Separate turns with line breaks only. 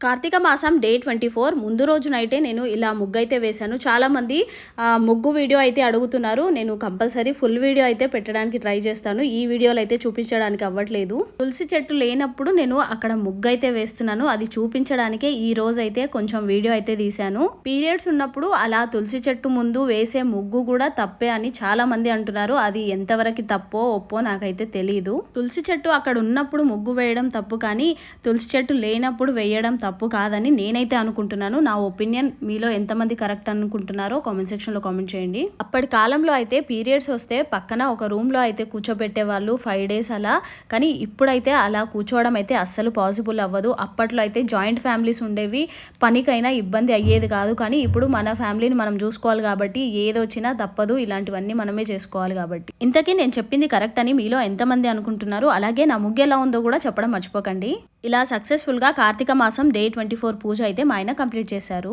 కార్తీక మాసం డే 24 ముందు రోజు నైటే నేను ఇలా ముగ్గు అయితే వేశాను. చాలామంది ముగ్గు వీడియో అయితే అడుగుతున్నారు. నేను కంపల్సరీ ఫుల్ వీడియో అయితే పెట్టడానికి ట్రై చేస్తాను. ఈ వీడియోలో అయితే చూపించడానికి అవ్వట్లేదు. తులసి చెట్టు లేనప్పుడు నేను అక్కడ ముగ్గు అయితే వేస్తున్నాను. అది చూపించడానికే ఈ రోజు అయితే కొంచెం వీడియో అయితే తీశాను. పీరియడ్స్ ఉన్నప్పుడు అలా తులసి చెట్టు ముందు వేసే ముగ్గు కూడా తప్పే అని చాలా మంది అంటున్నారు. అది ఎంతవరకు తప్పో ఒప్పో నాకైతే తెలియదు. తులసి చెట్టు అక్కడ ఉన్నప్పుడు ముగ్గు వేయడం తప్పు, కానీ తులసి చెట్టు లేనప్పుడు వేయడం తప్పు కాదని నేనైతే అనుకుంటున్నాను. నా ఒపీనియన్ మీలో ఎంతమంది కరెక్ట్ అనుకుంటున్నారో కామెంట్ సెక్షన్లో కామెంట్ చేయండి. అప్పటి కాలంలో అయితే పీరియడ్స్ వస్తే పక్కన ఒక రూమ్లో అయితే కూర్చోబెట్టేవాళ్ళు 5 days అలా. కానీ ఇప్పుడైతే అలా కూర్చోవడం అయితే అస్సలు పాసిబుల్ అవ్వదు. అప్పట్లో అయితే జాయింట్ ఫ్యామిలీస్ ఉండేవి, పనికైనా ఇబ్బంది అయ్యేది కాదు. కానీ ఇప్పుడు మన ఫ్యామిలీని మనం చూసుకోవాలి కాబట్టి ఏదొచ్చినా తప్పదు, ఇలాంటివన్నీ మనమే చేసుకోవాలి కాబట్టి. ఇంతకీ నేను చెప్పింది కరెక్ట్ అని మీలో ఎంతమంది అనుకుంటున్నారు? అలాగే నా ముగ్గు ఎలా ఉందో కూడా చెప్పడం మర్చిపోకండి. ఇలా సక్సెస్ఫుల్గా కార్తీక మాసం డే 24 పూజ అయితే మా ఆయన కంప్లీట్ చేశారు.